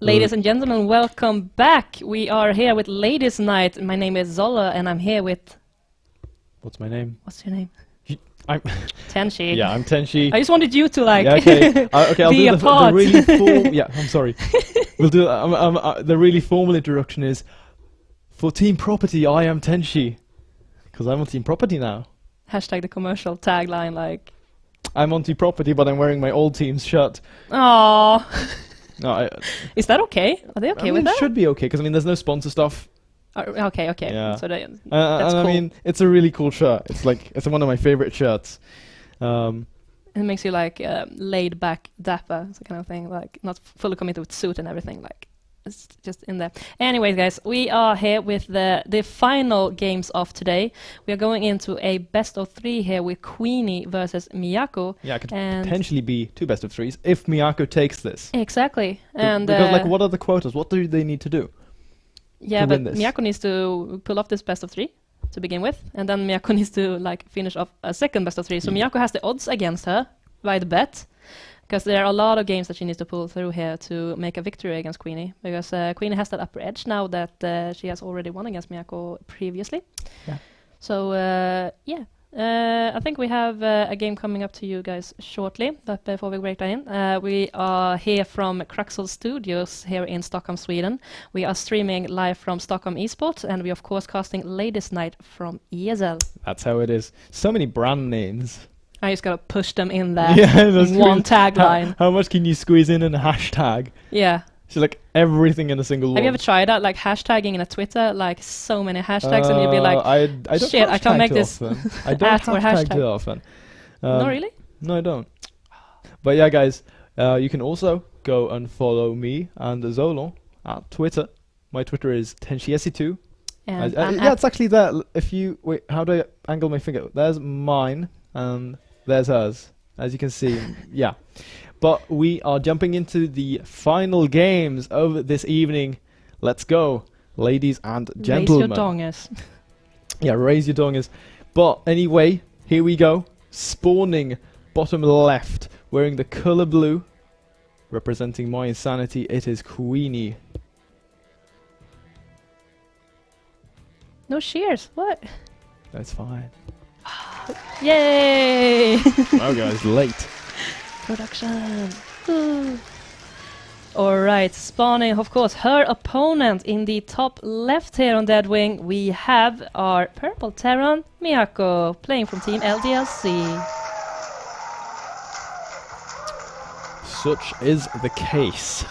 Ladies and gentlemen, welcome back. We are here with Ladies Night. My name is Zolor, and I'm here with... What's my name? What's your name? I'm Tenshi. Yeah, I'm Tenshi. I just wanted you to like okay. Okay, I'll be do a part. the really formal... Yeah, I'm sorry. We'll do the really formal introduction is for Team Property. I am Tenshi because I'm on Team Property now. Hashtag the commercial tagline like. I'm on Team Property, but I'm wearing my old team's shirt. Aww. No, is that okay? Are they okay with that? It should be okay because I mean, there's no sponsor stuff. Okay. Yeah. So that's and cool. I mean, it's a really cool shirt. It's one of my favorite shirts. It makes you like laid back, dapper, so kind of thing. Like not fully committed with suit and everything. Like it's just in there. Anyways, guys, we are here with the final games of today. We are going into a best of 3 here with QueenE versus Miyako. Yeah, it could potentially be 2 best of 3s if Miyako takes this. Exactly. And because like, what are the quotas? What do they need to do? Yeah, but Miyako needs to pull off this best of 3 to begin with, and then Miyako needs to like finish off a second best of 3. So Miyako has the odds against her by the bet, because there are a lot of games that she needs to pull through here to make a victory against QueenE, because QueenE has that upper edge now that she has already won against Miyako previously. Yeah. So yeah. I think we have a game coming up to you guys shortly, but before we break that in, we are here from Qruxel Studios here in Stockholm, Sweden. We are streaming live from Stockholm Esports, and we of course casting Ladies Night from ESL. That's how it is. So many brand names. I just gotta push them in there. Yeah, one tagline. How much can you squeeze in a hashtag? Yeah. So like everything in a single one. Have you ever tried that, like hashtagging in a Twitter, like so many hashtags, and you'd be like, I don't shit, I can't make this. I don't hashtag too often. No, really? No, I don't. But yeah, guys, you can also go and follow me and Zolor at Twitter. My Twitter is Tenshi2. And yeah, it's actually there. If you wait, how do I angle my finger? There's mine and there's hers, as you can see. Yeah. But we are jumping into the final games of this evening. Let's go, ladies and gentlemen. Raise your dongers. Yeah, raise your dongers. But anyway, here we go. Spawning bottom left, wearing the color blue, representing my insanity, it is QueenE. No shears. What? That's fine. Yay! Oh, guys, late. Production. Alright, spawning, of course, her opponent in the top left here on Deadwing. We have our purple Terran, Miyako, playing from Team LDLC. Such is the case.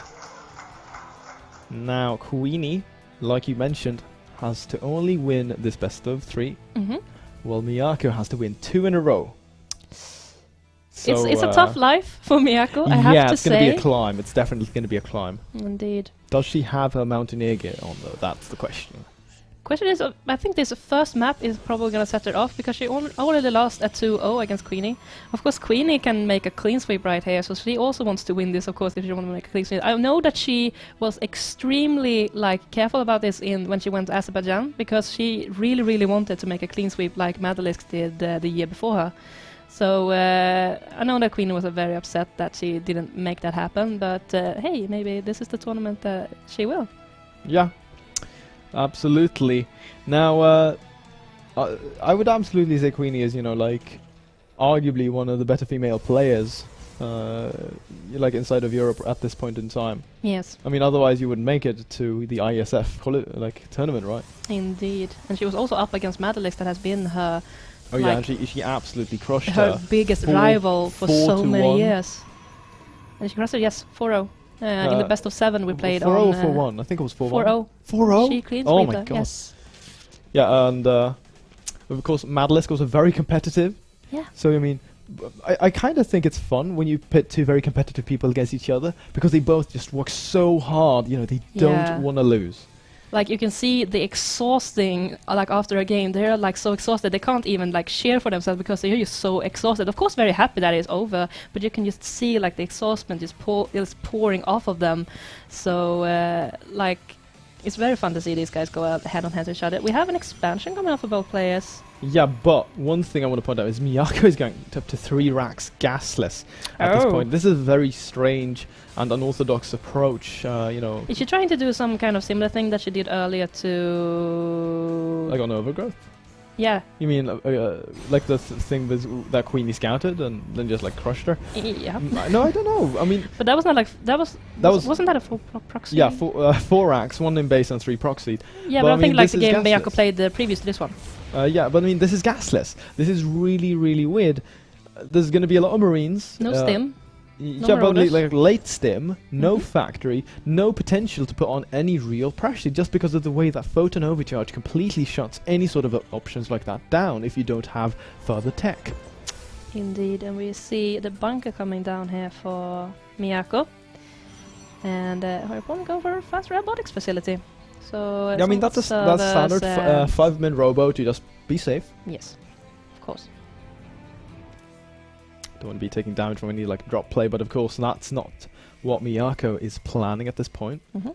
Now, QueenE, like you mentioned, has to only win this best of 3, while Miyako has to win 2 in a row. So, it's a tough life for Miyako, I have to say. Yeah, it's going to be a climb. It's definitely going to be a climb. Indeed. Does she have her Mountaineer gear on, though? That's the question. Question is, I think this first map is probably going to set her off, because she already lost at 2-0 against QueenE. Of course, QueenE can make a clean sweep right here, so she also wants to win this, of course, if she wants to make a clean sweep. I know that she was extremely careful about this when she went to Azerbaijan, because she really wanted to make a clean sweep like Madalisk did the year before her. So I know that QueenE was very upset that she didn't make that happen, but hey, maybe this is the tournament that she will. Yeah, absolutely. Now, I would absolutely say QueenE is, arguably one of the better female players, inside of Europe at this point in time. Yes. I mean, otherwise you wouldn't make it to the ISF tournament, right? Indeed. And she was also up against Madalisk, that has been her... Oh yeah, and she absolutely crushed her. Her biggest rival for so many years. And she crushed her, yes, 4-0. In the best of 7 we played 4-0 on... 4-1, I think it was 4-1. 4-0. 4-0? She clean Oh sweeped my her, god. yes. Yeah, and of course Madalisk was very competitive. Yeah. So I mean, I kind of think it's fun when you pit 2 very competitive people against each other, because they both just work so hard, they don't want to lose. Like, you can see the exhausting, after a game, they're so exhausted, they can't even cheer for themselves because they're just so exhausted. Of course, very happy that it's over, but you can just see the exhaustion is pouring off of them. So, it's very fun to see these guys go out head on head to each other. We have an expansion coming up for both players. Yeah, but one thing I want to point out is Miyako is going up to 3 racks gasless at this point. This is a very strange and unorthodox approach, you know. Is she trying to do some kind of similar thing that she did earlier to... Like on Overgrowth? Yeah. You mean like the thing that QueenE scouted and then just like crushed her? Yeah. No, I don't know. I mean... But that was not like... Wasn't that a full proxy? Yeah, 4 racks, 1 in base and 3 proxied. Yeah, but I think mean, like the game gasless. Miyako played previous to this one. Yeah, but I mean, this is gasless. This is really, really weird. There's going to be a lot of Marines. No stim. Yeah, but like late stim, no Mm-hmm. factory, no potential to put on any real pressure, just because of the way that photon overcharge completely shuts any sort of options like that down if you don't have further tech. Indeed, and we see the bunker coming down here for Miyako. And her opponent go for a fast robotics facility. So Yeah, I mean, that's standard 5-min robo to just be safe. Yes, of course. Don't want to be taking damage from any like drop play, but of course that's not what Miyako is planning at this point. Mm-hmm.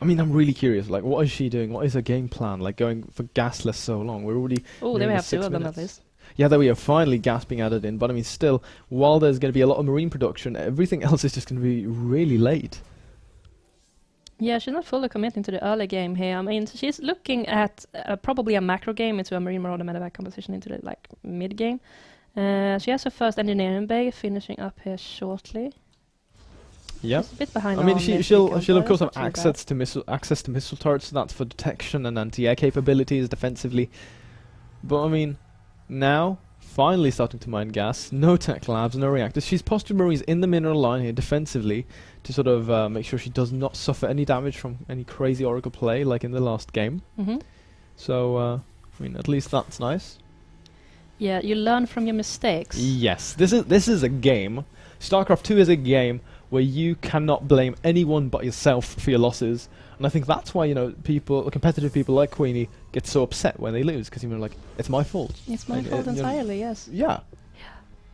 I mean, I'm really curious. Like, what is she doing? What is her game plan? Like, going for gasless so long. We're already. Oh, there we nearly have 2 6 of them at minutes. least. Yeah, there we are. Finally, gas being added in. But I mean, still, while there's going to be a lot of marine production, everything else is just going to be really late. Yeah, she's not fully committing to the early game here. I mean, she's looking at probably a macro game into a Marine Marauder medevac composition into the like mid game. She has her first engineering bay finishing up here shortly. Yeah. She's a bit behind. I mean, on she'll Miyako, of but course that's have not too bad. access to missile turrets. So that's for detection and anti-air capabilities defensively. But I mean, now finally starting to mine gas. No tech labs, no reactors. She's posted Marines in the mineral line here defensively to sort of make sure she does not suffer any damage from any crazy Oracle play like in the last game. Mm-hmm. So I mean, at least that's nice. Yeah, you learn from your mistakes. Yes, this is a game. StarCraft 2 is a game where you cannot blame anyone but yourself for your losses, and I think that's why, you know, competitive people like QueenE get so upset when they lose, because you're like, it's my fault. It's my fault entirely. Yes. Yeah.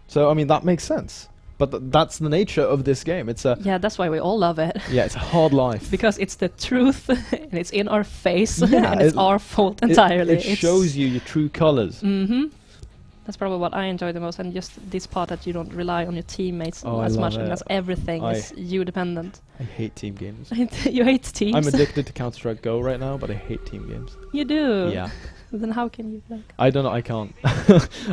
So I mean, that makes sense. But that's the nature of this game. It's a Yeah, that's why we all love it. yeah, it's a hard life. Because it's the truth, and it's in our face, Yeah, and it's our fault entirely. It shows you your true colors. Mm-hmm. That's probably what I enjoy the most, and just this part that you don't rely on your teammates Oh, I as love much, and it. as everything is you dependent. I hate team games. You hate teams. I'm addicted to Counter-Strike Go right now, but I hate team games. You do. Yeah. Then how can you like? I don't know. I can't.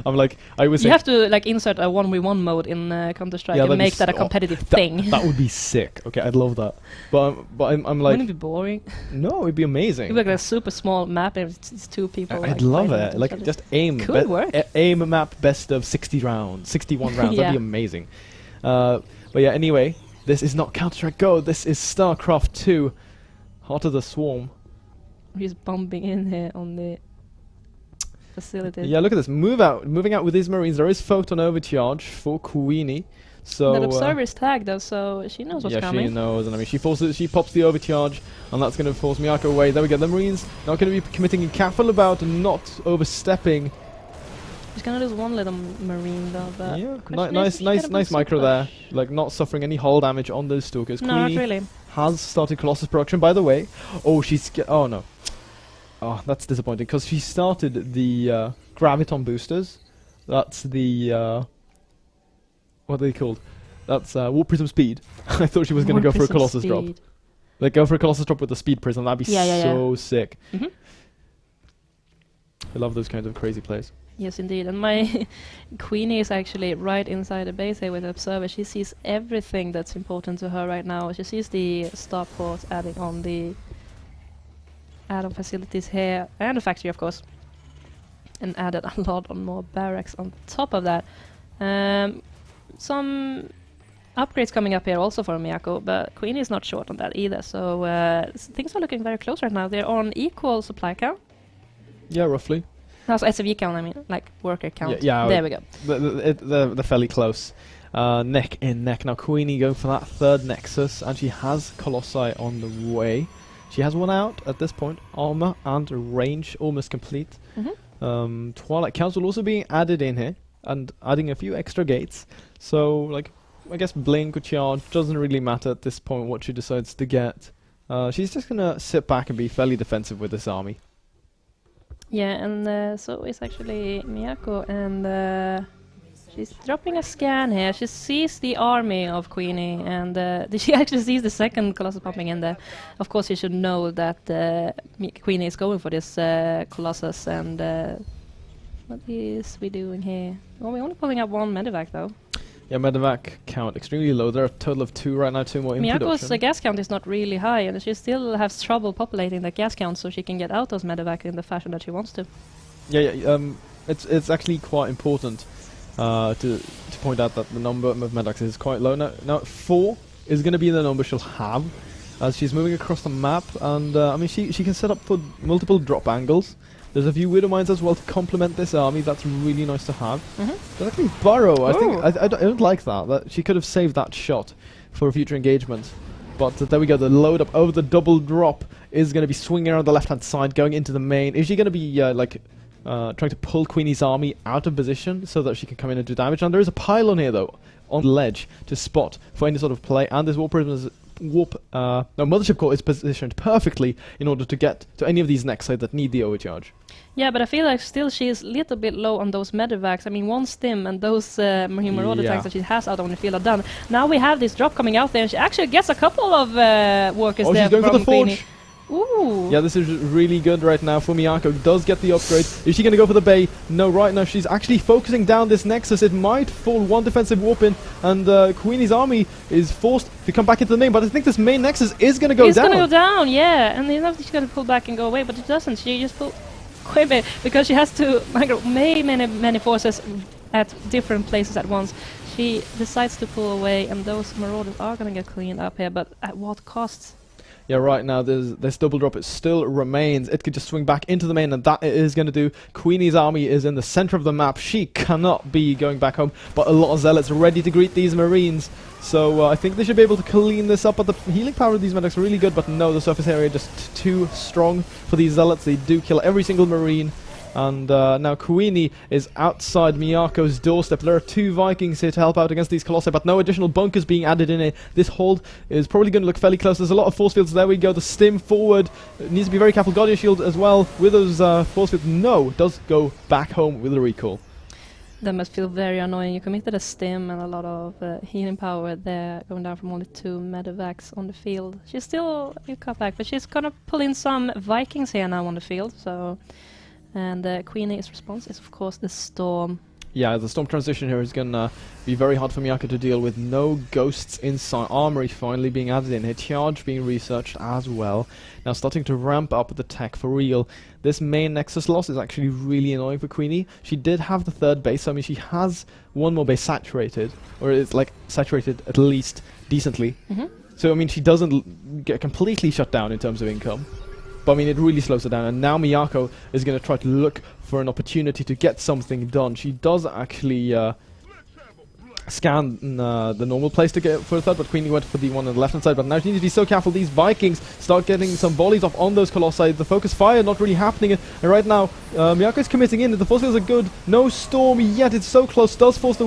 I'm like, I was. You have to like insert a 1v1 mode in Counter Strike Yeah, and that'd be make that a competitive thing. That would be sick. Okay, I'd love that. But I'm like, Wouldn't it be boring? no, it'd be amazing. It'd be like a super small map and it's 2 people. I'd like, love fighting it. each Like other. just aim. Could work. Aim a map best of 61 rounds. Yeah. That'd be amazing. But yeah. Anyway, this is not Counter-Strike Go. This is StarCraft 2. Heart of the Swarm. He's bombing in here on the facility. Yeah, look at this. Moving out with these Marines. There is photon overcharge for QueenE. So That observer is tagged though, so she knows what's yeah, coming. she knows, and I mean, she pops the overcharge, and that's going to force Miyako away. There we go. The Marines not going to be committing careful about not overstepping. She's gonna lose one little marine though, but Yeah, question is if she can nice boost micro her there. push. Like not suffering any hull damage on those Stalkers. No, not QueenE really. has started Colossus production, by the way. Oh, oh no. Oh, that's disappointing because she started the Graviton boosters. That's the what are they called? That's Warp Prism Speed. I thought she was going to go for a Colossus drop. Like go for a Colossus drop with the Speed Prism. That'd be so sick. Mm-hmm. I love those kinds of crazy plays. Yes, indeed. And my QueenE is actually right inside the base here with the observer. She sees everything that's important to her right now. She sees the starport adding on the add-on facilities here, and the factory, of course. And added a lot on more barracks on top of that. Some upgrades coming up here also for Miyako, but QueenE is not short on that either. So things are looking very close right now. They're on equal supply count. Yeah, roughly. No, so SFV count, I mean, like worker count. Yeah, there we go. They're fairly close. Neck in neck. Now QueenE going for that third Nexus, and she has Colossi on the way. She has one out at this point. Armor and range almost complete. Mm-hmm. Twilight Council also being added in here, and adding a few extra gates. So, like, I guess Blink or Charge doesn't really matter at this point what she decides to get. She's just gonna sit back and be fairly defensive with this army. Yeah, and so is actually Miyako, and she's dropping a scan here. She sees the army of QueenE, and she actually sees the second Colossus popping in there. Of course, she should know that QueenE is going for this Colossus, and what is we doing here? Well, we're only pulling up one medevac though. Yeah, medevac count extremely low. There are a total of 2 right now, 2 more in Miyako's production. gas count is not really high, and she still has trouble populating that gas count so she can get out those medevac in the fashion that she wants to. Yeah, it's actually quite important to point out that the number of medevacs is quite low. Now 4 is going to be the number she'll have as she's moving across the map, and I mean she can set up for multiple drop angles. There's a few widow mines as well to complement this army. That's really nice to have. There's actually Burrow. I think I don't like that. She could have saved that shot for a future engagement. But there we go. The load up over the double drop is going to be swinging around the left hand side, going into the main. Is she going to be trying to pull QueenE's army out of position so that she can come in and do damage? And there is a pylon here though on the ledge to spot for any sort of play, and this Mothership Core is positioned perfectly in order to get to any of these next sides that need the overcharge. Yeah, but I feel like still she is a little bit low on those medevacs. I mean, one stim and those Marine Marauder tanks that she has out on the field are done. Now we have this drop coming out there, and she actually gets a couple of workers there. She's going for the forge. QueenE. Ooh. Yeah, this is really good right now for Miyako. Does get the upgrade. Is she going to go for the bay? No, right now she's actually focusing down this Nexus. It might fall one defensive warp in, and QueenE's army is forced to come back into the main. But I think this main Nexus is going to go down. It's going to go down, yeah. And you know she's going to pull back and go away, but it doesn't. She just pull quite a bit because she has to migrate many forces at different places at once. She decides to pull away, and those Marauders are going to get cleaned up here, but at what cost? Yeah, right now this double drop, it still remains. It could just swing back into the main, and that it is going to do. QueenE's army is in the center of the map. She cannot be going back home, but a lot of zealots ready to greet these Marines. So I think they should be able to clean this up, but the healing power of these medics are really good, but no, the surface area just too strong for these zealots. They do kill every single Marine. And now QueenE is outside Miyako's doorstep. There are 2 Vikings here to help out against these Colossi, but no additional bunkers being added in it. This hold is probably going to look fairly close. There's a lot of force fields. There we go. The stim forward needs to be very careful. Guardian Shield as well with those force fields. No, does go back home with a recall. That must feel very annoying. You committed a stim and a lot of healing power there, going down from only 2 medevacs on the field. She's still cut back, but she's gonna pull in some Vikings here now on the field. So. And QueenE's response is, of course, the Storm. Yeah, the Storm transition here is going to be very hard for Miyako to deal with. No ghosts inside. Armory finally being added in here. Charge being researched as well. Now starting to ramp up the tech for real. This main Nexus loss is actually really annoying for QueenE. She did have the 3rd base, so I mean she has one more base saturated. Or it's like saturated at least decently. So I mean she doesn't get completely shut down in terms of income. But I mean, it really slows her down, and now Miyako is going to try to look for an opportunity to get something done. She does actually scan the normal place to get for a 3rd, but QueenE went for the one on the left-hand side. But now she needs to be so careful. These Vikings start getting some volleys off on those Colossi. The focus fire not really happening, and right now Miyako is committing in. The force fields are good. No storm yet. It's so close. Does force the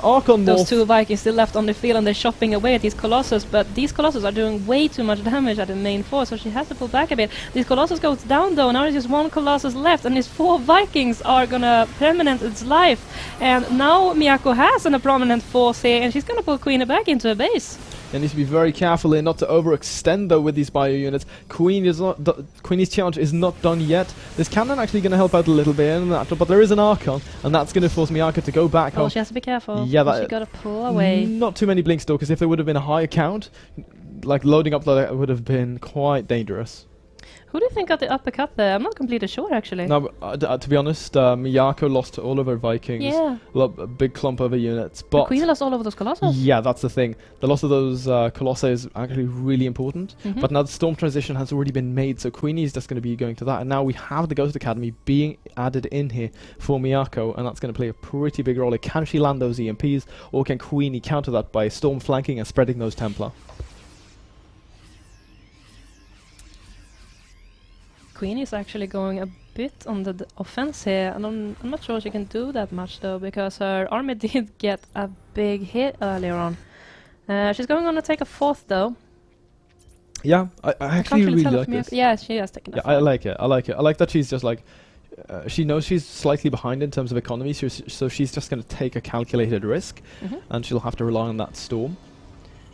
Archon more. Those 2 Vikings still left on the field, and they're chopping away at these Colossus, but these Colossus are doing way too much damage at the main force, so she has to pull back a bit. This Colossus goes down though. Now there's just 1 Colossus left, and these 4 Vikings are gonna permanent its life. And now Miyako has a prominent force here, and she's gonna pull QueenE back into her base. And needs to be very careful here not to overextend though with these bio units. QueenE's charge is not done yet. This cannon actually going to help out a little bit in that, but there is an Archon, and that's going to force Miyako to go back home. She has to be careful. Yeah, she got to pull away. Not too many Blink Stalkers. If there would have been a higher count, like loading up that would have been quite dangerous. Who do you think got the uppercut there? I'm not completely sure, actually. No, but, to be honest, Miyako lost all of her Vikings. Yeah. A big clump of her units. But QueenE lost all of those Colossus. Yeah, that's the thing. The loss of those Colossi is actually really important. But now the Storm transition has already been made, so QueenE is just going to be going to that. And now we have the Ghost Academy being added in here for Miyako, and that's going to play a pretty big role. Can she land those EMPs, or can QueenE counter that by Storm flanking and spreading those Templar? QueenE is actually going a bit on the offense here, and I'm not sure she can do that much though, because her army did get a big hit earlier on. She's going on to take a 4th though. Yeah, I actually really like this. Yeah, she has taken a 4th. I like it. I like that she's just like she knows she's slightly behind in terms of economy, so she's just going to take a calculated risk, and she'll have to rely on that storm.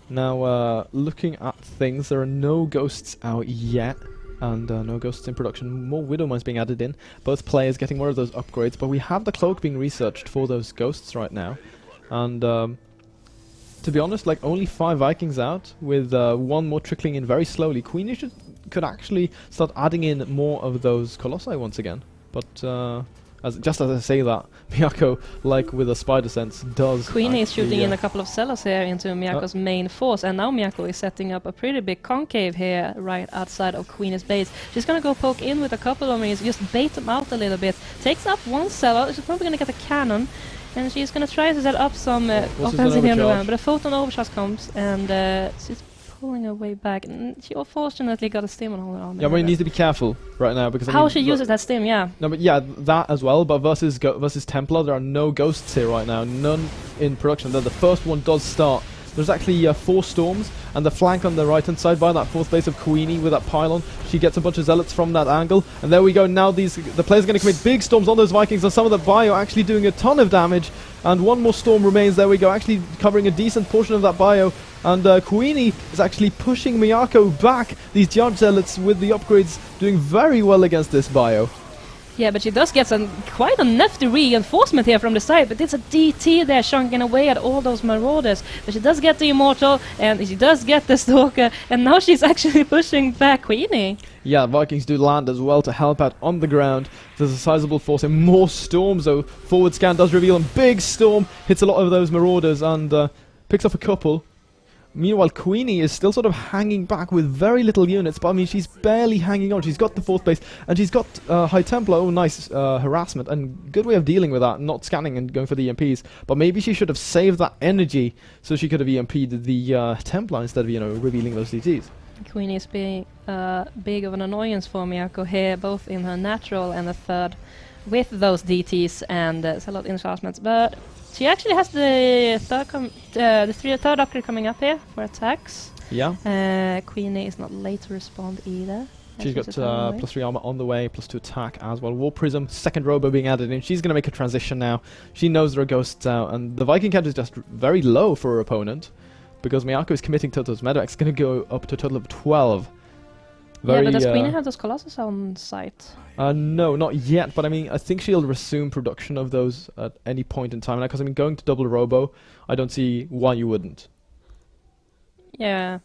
Now, looking at things, there are no ghosts out yet, and no ghosts in production. More Widow Mines being added in. Both players getting more of those upgrades, but we have the cloak being researched for those ghosts right now. And to be honest, like only 5 Vikings out, with 1 more trickling in very slowly. QueenE could actually start adding in more of those Colossi once again. But just as I say that, Miyako, like with a spider sense, does. QueenE is shooting in a couple of cellars here into Miyako's main force, and now Miyako is setting up a pretty big concave here right outside of QueenE's base. She's gonna go poke in with a couple of minions, just bait them out a little bit. Takes up 1 cellar, she's probably gonna get a cannon, and she's gonna try to set up some offensive here around, but a photon overcharge comes, and she's pulling her way back. She unfortunately got a stim on her arm. Yeah, but you need to be careful right now because how she uses that stim, yeah. No, but yeah, that as well. But versus Templar, there are no ghosts here right now. None in production. Though the first one does start. There's actually 4 storms, and the flank on the right-hand side by that 4th base of QueenE with that pylon. She gets a bunch of zealots from that angle, and there we go. Now the players are going to commit big storms on those Vikings, and some of the bio actually doing a ton of damage. And 1 more storm remains. There we go, actually covering a decent portion of that bio. And QueenE is actually pushing Miyako back. These Judge Zealots with the upgrades doing very well against this bio. Yeah, but she does get quite a nifty reinforcement here from the side, but it's a DT there chunking away at all those Marauders. But she does get the Immortal, and she does get the Stalker, and now she's actually pushing back QueenE. Yeah, Vikings do land as well to help out on the ground. There's a sizable force and more storms, though. Forward scan does reveal a big storm, hits a lot of those Marauders, and picks up a couple. Meanwhile, QueenE is still sort of hanging back with very little units, but I mean, she's barely hanging on. She's got the 4th base, and she's got High Templar. Oh, nice harassment, and good way of dealing with that, not scanning and going for the EMPs. But maybe she should have saved that energy so she could have EMP'd the Templar instead of, revealing those DTs. QueenE is being big of an annoyance for Miyako here, both in her natural and the 3rd, with those DTs and a lot of enchantments, but she actually has the 3rd upgrade coming up here for attacks. Yeah. QueenE is not late to respond either. She's got +3 armor on the way, +2 attack as well. War Prism, 2nd Robo being added in. She's going to make a transition now. She knows there are ghosts out, and the Viking count is just very low for her opponent because Miyako is committing to those medevacs. It's going to go up to a total of 12. Yeah, but does QueenE have those Colossus on site? No, not yet, but I mean, I think she'll resume production of those at any point in time. Because I mean, going to double Robo, I don't see why you wouldn't. Yeah.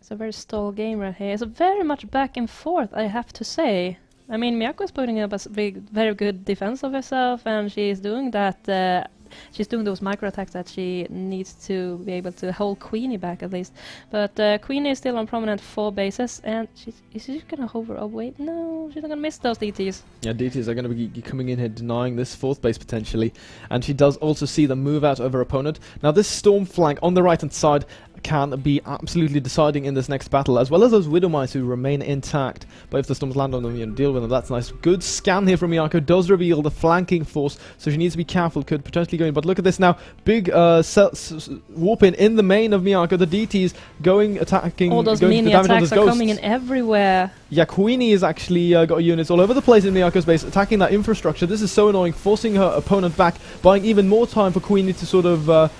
It's a very stall game right here. It's a very much back and forth, I have to say. I mean, Miyako is putting up a very good defense of herself, and she's doing that. She's doing those micro attacks that she needs to be able to hold QueenE back at least. But QueenE is still on prominent 4 bases, and is she gonna hover? Oh wait, no, she's not gonna miss those DTs. Yeah, DTs are gonna be coming in here denying this 4th base potentially, and she does also see the move out of her opponent. Now this storm flank on the right hand side can be absolutely deciding in this next battle, as well as those Widow Mines who remain intact. But if the storms land on them, deal with them. That's nice. Good scan here from Miyako. Does reveal the flanking force, so she needs to be careful. Could potentially go in. But look at this now. Big warp in the main of Miyako. The DTs going attacking. All those mini attacks are coming in everywhere. Yeah, QueenE has actually got units all over the place in Miyako's base, attacking that infrastructure. This is so annoying, forcing her opponent back, buying even more time for QueenE to sort of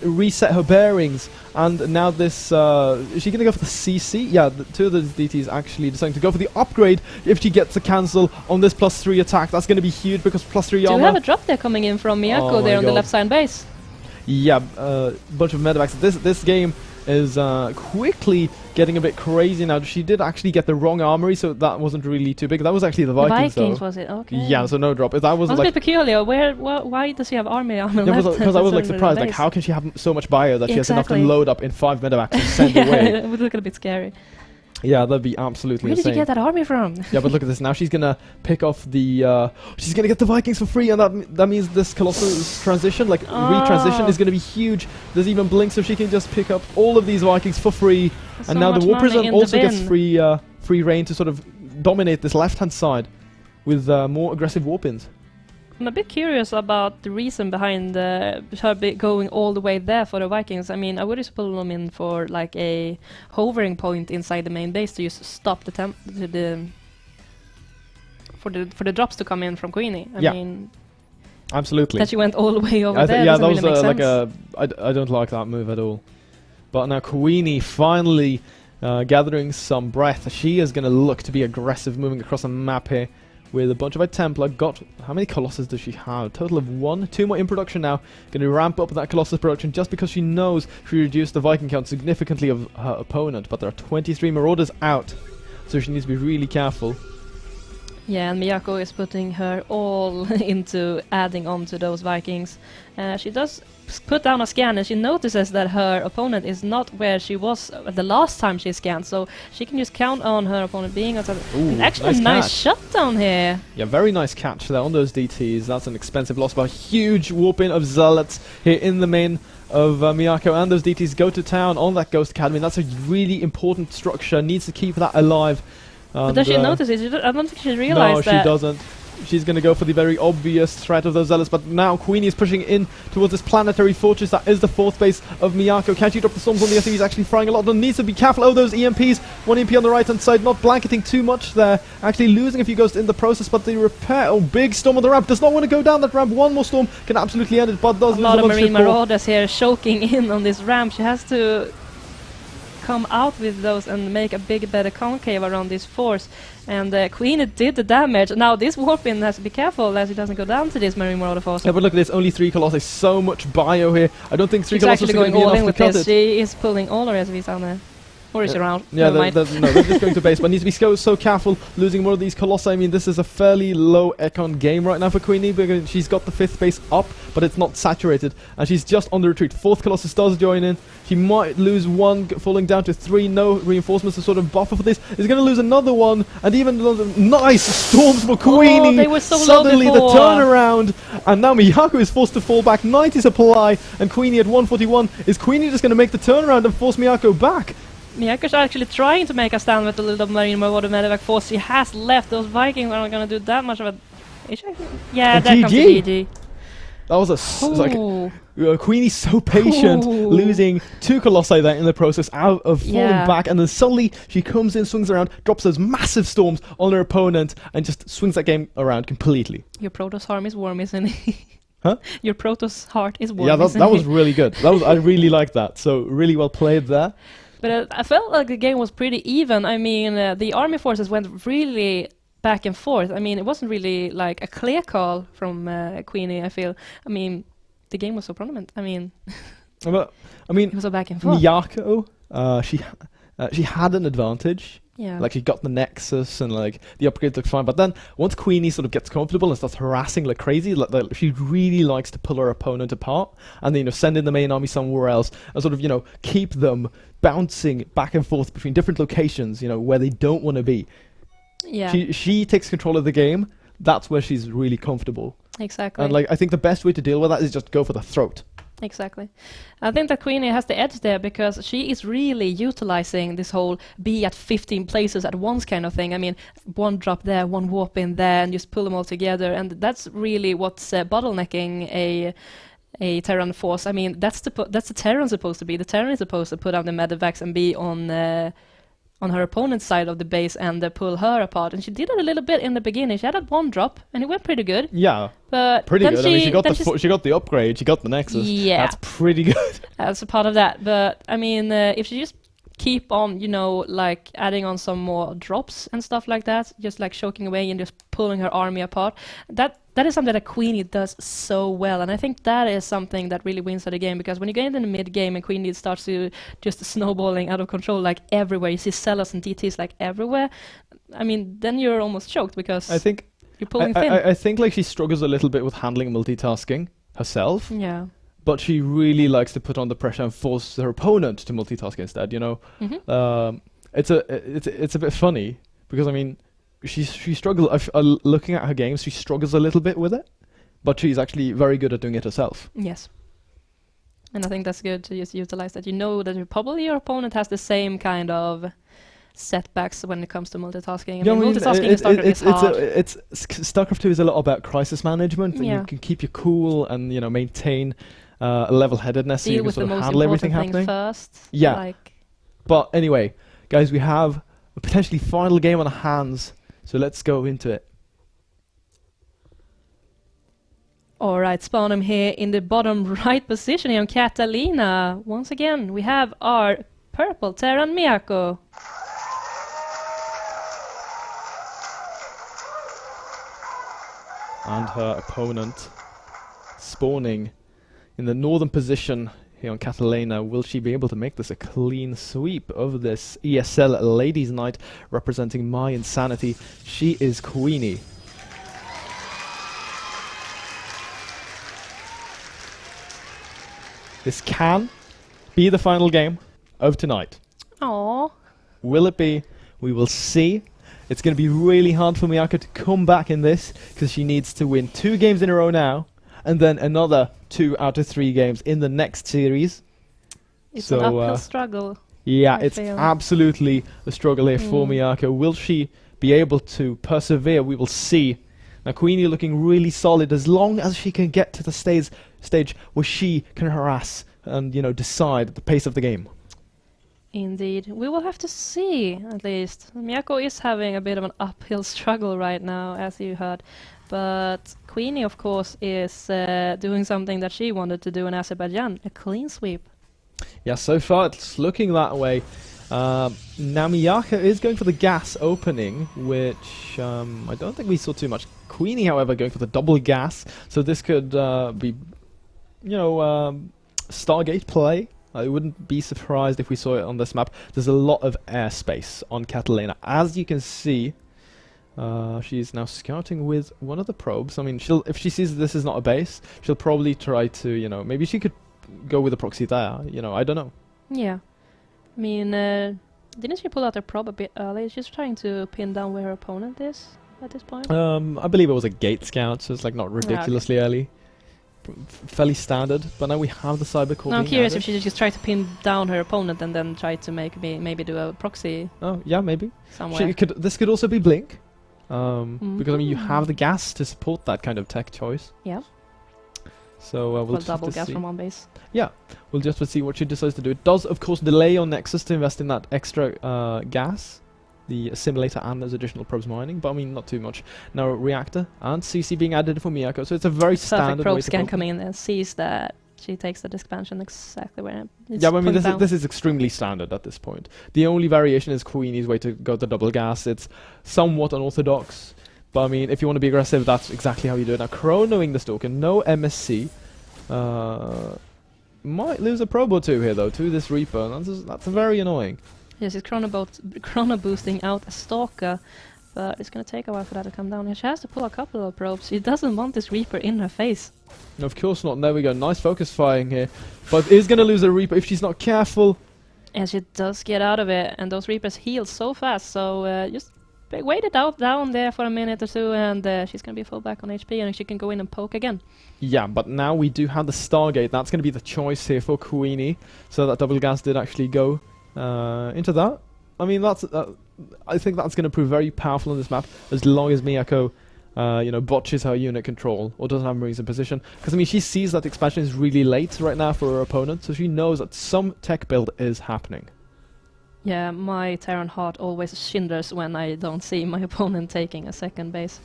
reset her bearings. And now this, is she going to go for the CC? Yeah, 2 of the DTs actually deciding to go for the upgrade if she gets a cancel on this +3 attack. That's going to be huge because +3 armor. Do we have a drop there coming in from Miyako there on the left side base? Yeah, bunch of medevacs. This game is quickly getting a bit crazy now. She did actually get the wrong armory, so that wasn't really too big. That was actually the Vikings, though. Was it? Okay. Yeah, so no drop. If that was a bit peculiar. Why does she have armor left? Because I was like surprised. Like, how can she have so much bio that she has enough to load up in 5 medevacs and send away? It would look a bit scary. Yeah, that'd be absolutely insane. Where did you get that army from? Yeah, but look at this. Now she's gonna pick off the. She's gonna get the Vikings for free, and that means this Colossus transition, re-transition, is gonna be huge. There's even Blink, so she can just pick up all of these Vikings for free. So and now the War Prism also gets free reign to sort of dominate this left-hand side with more aggressive warpins. I'm a bit curious about the reason behind her going all the way there for the Vikings. I mean, I would just pull them in for like a hovering point inside the main base to just stop the for the drops to come in from QueenE. I Yeah. mean, Absolutely. that she went all the way over I there. yeah, doesn't that was really make sense. I don't like that move at all. But now QueenE finally gathering some breath. She is going to look to be aggressive, moving across the map here with a bunch of Templar. Got how many Colossus does she have? Total of 1, 2 more in production now. Going to ramp up that Colossus production just because she knows she reduced the Viking count significantly of her opponent. But there are 23 Marauders out, so she needs to be really careful. Yeah, and Miyako is putting her all into adding on to those Vikings. She does put down a scan and she notices that her opponent is not where she was the last time she scanned, so she can just count on her opponent being outside. Ooh, Actually, a nice shot down here. Yeah, very nice catch there on those DTs. That's an expensive loss, but a huge whooping of Zealots here in the main of Miyako, and those DTs go to town on that Ghost Academy. That's a really important structure, needs to keep that alive. But does she notice it? I don't think she realized that. No, she doesn't. She's going to go for the very obvious threat of those Zealots, but now QueenE is pushing in towards this planetary fortress that is the 4th base of Miyako. Can she drop the storms on the SC? He's actually frying a lot. Needs to be careful. Oh, those EMPs. 1 EMP on the right-hand side, not blanketing too much there. Actually losing a few ghosts in the process, but the repair... Oh, big storm on the ramp. Does not want to go down that ramp. One more storm can absolutely end it, but does a lose lot of bunch Marine more. Marauders here choking in on this ramp. She has to come out with those and make a better concave around this force. And QueenE did the damage. Now this Warpin has to be careful that he doesn't go down to this Marine Marauder force. Yeah, but look at this, only 3 Colossi, so much bio here. I don't think 3 She's Colossi actually are going going to be all in enough with to cut this. it. She is pulling all her SVs down there. Or is she around? Yeah, Never mind. they're just going to base, but needs to be so careful losing more of these Colossi. I mean, this is a fairly low econ game right now for QueenE because she's got the 5th base up, but it's not saturated, and she's just on the retreat. 4th Colossus does join in. She might lose 1, falling down to 3. No reinforcements to sort of buffer for this. Is going to lose another one, and even another nice storms for QueenE. Oh, they were so low Suddenly the before. turnaround, and now Miyako is forced to fall back. 90 supply, and QueenE at 141. Is QueenE just going to make the turnaround and force Miyako back? Miyako's actually trying to make a stand with the little Marine Marauder medevac force she has left. Those Vikings aren't going to do that much of a... Yeah, there comes the GG. That was like Ooh. QueenE's so patient, Ooh. losing 2 Colossi there in the process, out of falling Yeah. back, and then suddenly she comes in, swings around, drops those massive storms on her opponent, and just swings that game around completely. Your Protoss arm is warm, isn't it? Huh? Your Protoss heart is warm, Yeah, isn't that was it? really good. I really liked that. So really well played there. But I felt like the game was pretty even. I mean, the army forces went really back and forth. I mean, it wasn't really like a clear call from QueenE, I feel. I mean, the game was so prominent. I mean, But I mean, it was so back and forth. Miyako, she had an advantage. Yeah. Like she got the Nexus and like the upgrade looked fine, but then once QueenE sort of gets comfortable and starts harassing like crazy, like she really likes to pull her opponent apart and then send in the main army somewhere else and sort of keep them bouncing back and forth between different locations, where they don't want to be. Yeah. She takes control of the game. That's where she's really comfortable. Exactly. And like I think the best way to deal with that is just go for the throat. Exactly. I think that QueenE has the edge there because she is really utilizing this whole be at 15 places at once kind of thing. I mean, 1 drop there, 1 warp in there, and just pull them all together. And that's really what's bottlenecking a Terran force. I mean, that's the Terran supposed to be. The Terran is supposed to put out the medevacs and be on her opponent's side of the base and pull her apart. And she did it a little bit in the beginning. She had that 1 drop, and it went pretty good. Yeah. But Pretty then good. I mean, she got the upgrade. She got the Nexus. Yeah. That's pretty good. As a part of that. But I mean, if she just keep on, like adding on some more drops and stuff like that, just like choking away and just pulling her army apart, that is something that QueenE does so well. And I think that is something that really wins her the game, because when you get into the mid game and QueenE starts to just snowballing out of control like everywhere, you see Zealots and DTs like everywhere, I mean, then you're almost choked because I think you're pulling thin. I think like she struggles a little bit with handling multitasking herself. Yeah. But she really likes to put on the pressure and force her opponent to multitask instead. Mm-hmm. It's a bit funny because I mean, she struggles. Looking at her games, she struggles a little bit with it, but she's actually very good at doing it herself. Yes. And I think that's good to just utilize that. That probably your opponent has the same kind of setbacks when it comes to multitasking. I mean, multitasking in StarCraft is hard. StarCraft 2 is a lot about crisis management, and Yeah. you can keep your cool and maintain a level-headedness, so you Deal can with the sort of most handle everything important thing happening. first. Yeah. Like, But anyway, guys, we have a potentially final game on our hands, so let's go into it. Alright, spawn him here in the bottom right position here on Catalina. Once again, we have our purple Terran Miyako. And her opponent spawning in the northern position here on Catalina. Will she be able to make this a clean sweep of this ESL Ladies Night, representing my insanity? She is QueenE. This can be the final game of tonight. Aww. Will it be? We will see. It's going to be really hard for Miyako to come back in this, because she needs to win 2 games in a row now, and then another 2 out of 3 games in the next series. It's an uphill struggle. Yeah, I it's feel. absolutely a struggle here for Miyako. Will she be able to persevere? We will see. Now, QueenE looking really solid as long as she can get to the stage where she can harass and, you know, decide the pace of the game. Indeed. We will have to see, at least. Miyako is having a bit of an uphill struggle right now, as you heard. But QueenE, of course, is doing something that she wanted to do in Azerbaijan, a clean sweep. Yeah, so far it's looking that way. Now Miyako is going for the gas opening, which I don't think we saw too much. QueenE, however, going for the double gas, so this could be, you know, Stargate play. I wouldn't be surprised if we saw it on this map. There's a lot of airspace on Catalina. As you can see, she's now scouting with one of the probes. I mean, if she sees this is not a base, she'll probably try to, you know, maybe she could go with a proxy there. You know, I don't know. Yeah. I mean, didn't she pull out her probe a bit early? She's trying to pin down where her opponent is at this point? I believe it was a gate scout, so it's like not ridiculously early. Fairly standard, but now we have the cyber core. No, I'm curious if she just tried to pin down her opponent and then try to maybe do a proxy. Oh yeah, maybe. Somewhere. This could also be Blink, because I mean you have the gas to support that kind of tech choice. Yeah. So we'll just double have to gas see. from one base. Yeah, we'll just have to see what she decides to do. It does of course delay on Nexus to invest in that extra gas, the simulator, and there's additional probes mining, but I mean not too much. Now reactor and CC being added for Miyako, so it's a very standard probe way to scan coming in and sees that she takes that expansion exactly where it's yeah, but I mean down. this is extremely standard at this point. The only variation is QueenE's way to go to double gas. It's somewhat unorthodox, but I mean if you want to be aggressive, that's exactly how you do it. Now chronoing the Stalker, no MSC. Might lose a probe or 2 here though to this Reaper. That's very annoying. Yes, it's chrono boosting out a Stalker, but it's going to take a while for that to come down. And she has to pull a couple of probes. She doesn't want this Reaper in her face. No, of course not. There we go. Nice focus firing here. But is going to lose a Reaper if she's not careful. And she does get out of it, and those Reapers heal so fast, so just wait it out down there for a minute or 2, and she's going to be full back on HP, and she can go in and poke again. Yeah, but now we do have the Stargate. That's going to be the choice here for QueenE. So that double gas did actually go into that. I mean, I think that's going to prove very powerful on this map, as long as Miyako, you know, botches her unit control or doesn't have Marines in position. Because I mean, she sees that expansion is really late right now for her opponent, so she knows that some tech build is happening. Yeah, my Terran heart always shinders when I don't see my opponent taking a second base.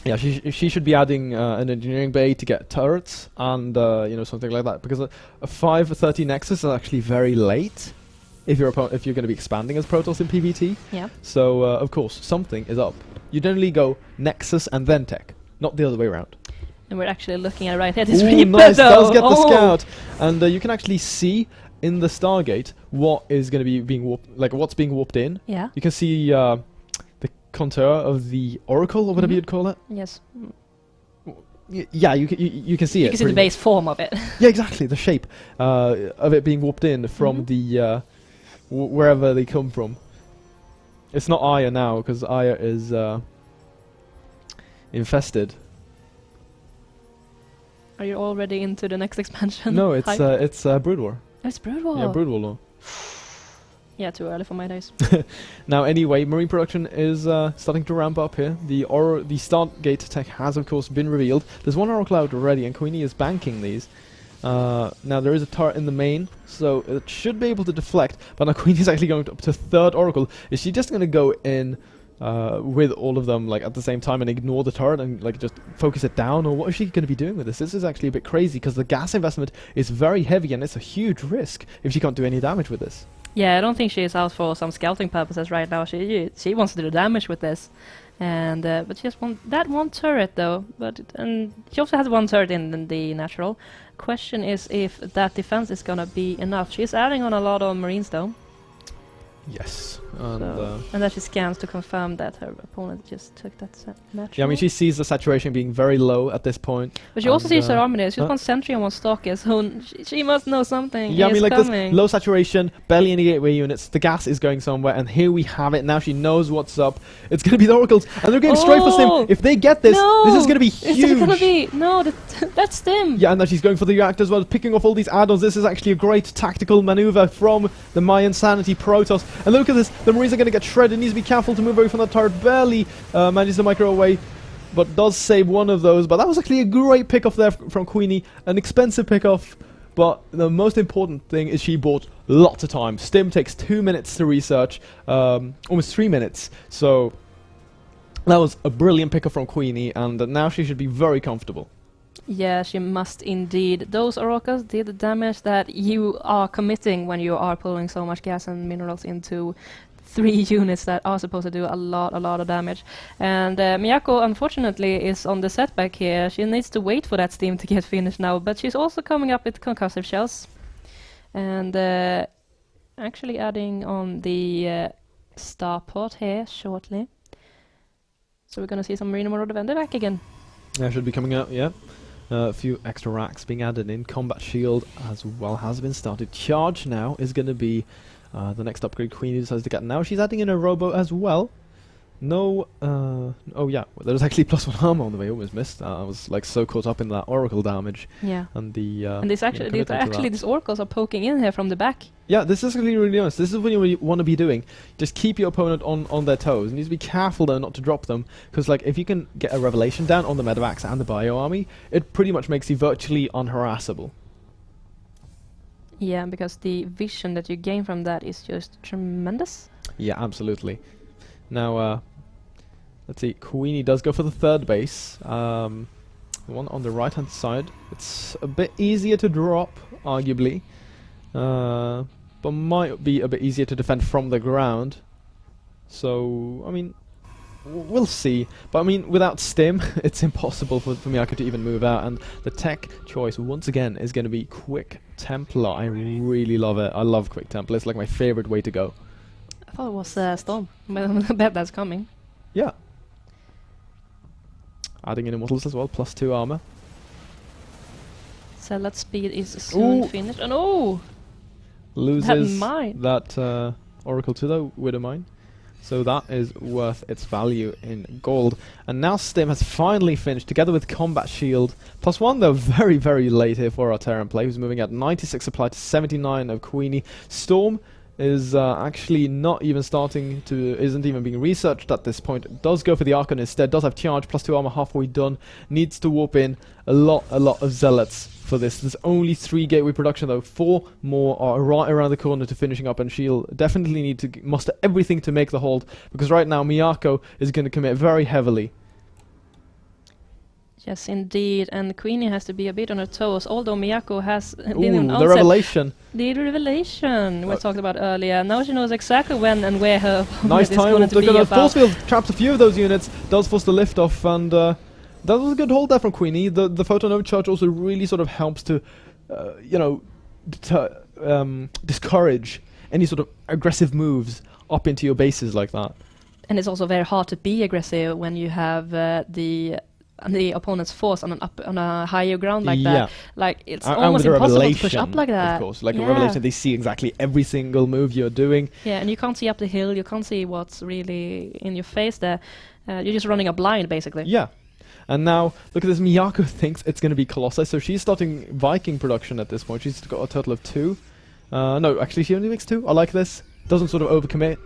Yeah, she should be adding an engineering bay to get turrets and you know, something like that, because a 5:30 Nexus is actually very late if you're going to be expanding as Protoss in PvT. Yeah. So of course something is up. You generally go Nexus and then tech, not the other way around. And we're actually looking at right here. This Ooh, Reaper nice! though. Does get the scout, and you can actually see in the Stargate what is going to be being warped, like what's being warped in. Yeah. You can see the contour of the Oracle, or whatever you'd call it. Yes. Yeah, you can see it. You can see the base form of it. Yeah, exactly. The shape of it being warped in from the wherever they come from. It's not Aya now, because Aya is infested. Are you already into the next expansion? No, it's Brood War. Oh, it's Brood War. Yeah, Brood War law. Yeah, too early for my days. Now, anyway, Marine production is starting to ramp up here. The Stargate tech has, of course, been revealed. There's one Oracle out already, and QueenE is banking these. Now, there is a turret in the main, so it should be able to deflect. But now QueenE is actually going up to 3rd Oracle. Is she just going to go in with all of them like at the same time and ignore the turret and like just focus it down, or what is she going to be doing with this? This is actually a bit crazy because the gas investment is very heavy and it's a huge risk if she can't do any damage with this. Yeah, I don't think she is out for some scouting purposes right now. She wants to do damage with this, and but she has that one turret though. And she also has one turret in the natural. Question is if that defense is gonna be enough. She's adding on a lot of marines though. Yes, and then she scans to confirm that her opponent just took that natural. yeah, I mean she sees the saturation being very low at this point. But she also sees her army there. She's one sentry and one stalker, so she must know something. Yeah, I mean like coming. this low saturation, barely any gateway units. The gas is going somewhere, and here we have it. Now she knows what's up. It's gonna be the oracles, and they're going straight for Stim. If they get this, this is gonna be huge. It's gonna be that's Stim. Yeah, and now she's going for the reactor as well, picking off all these add-ons. This is actually a great tactical maneuver from the Mayan Sanity Protoss. And look at this, the Marines are going to get shredded. Needs to be careful to move away from that turret. Barely manages to micro away, but does save one of those. But that was actually a great pick-off there from QueenE. An expensive pick-off, but the most important thing is she bought lots of time. Stim takes 2 minutes to research, almost 3 minutes. So that was a brilliant pick-off from QueenE, and now she should be very comfortable. Yeah, she must indeed. Those oracles did the damage that you are committing when you are pulling so much gas and minerals into 3 units that are supposed to do a lot of damage. And Miyako, unfortunately, is on the setback here. She needs to wait for that steam to get finished now, but she's also coming up with concussive shells. And actually adding on the starport here shortly. So we're going to see some Marine Mortar Defender back again. Yeah, should be coming out, yeah. A few extra racks being added in. Combat shield as well has been started. Charge now is going to be the next upgrade QueenE decides to get. Now she's adding in a robo as well. No, oh yeah, there's actually +1 armor on the way. Almost missed. I was like so caught up in that oracle damage. Yeah. And the and this actually, these oracles are poking in here from the back. Yeah, this is actually really nice. This is what you want to be doing. Just keep your opponent on their toes. You need to be careful though not to drop them, because like if you can get a revelation down on the medevacs and the bio army, it pretty much makes you virtually unharassable. Yeah, because the vision that you gain from that is just tremendous. Yeah, absolutely. Now, let's see. QueenE does go for the third base. The one on the right-hand side. It's a bit easier to drop, arguably. But might be a bit easier to defend from the ground. So, I mean, we'll see. But I mean, without Stim, it's impossible for Miyako to even move out. And the tech choice, once again, is going to be Quick Templar. I really love it. I love Quick Templar. It's like my favorite way to go. I thought it was Storm. I bet that's coming. Yeah. Adding in Immortals as well, +2 armor. So that speed is soon finished. And oh! Loses that Oracle to the Widow Mine. So that is worth its value in gold. And now Stim has finally finished, together with Combat Shield. +1 though, very late here for our Terran play, who's moving at 96 supply to 79 of QueenE. Storm is actually not even isn't even being researched at this point. Does go for the Archon instead, does have charge, +2 armor halfway done. Needs to warp in a lot of Zealots for this. There's only 3 gateway production though, 4 more are right around the corner to finishing up, and she'll definitely need to muster everything to make the hold, because right now Miyako is going to commit very heavily. Yes, indeed, and QueenE has to be a bit on her toes, although Miyako has been in the revelation. The revelation we talked about earlier. Now she knows exactly when and where her nice is time. going to be about. Force field traps a few of those units, does force the lift off, and that was a good hold there from QueenE. The photon overcharge also really sort of helps to, you know, discourage any sort of aggressive moves up into your bases like that. And it's also very hard to be aggressive when you have the opponent's force on a higher ground like that. Like it's almost impossible to push up like that. Of course, like a revelation, they see exactly every single move you're doing. Yeah, and you can't see up the hill. You can't see what's really in your face there. You're just running a blind, basically. Yeah. And now, look at this, Miyako thinks it's going to be Colossi, so she's starting Viking production at this point. She's got a total of 2. No, actually she only makes 2. I like this. Doesn't sort of overcommit.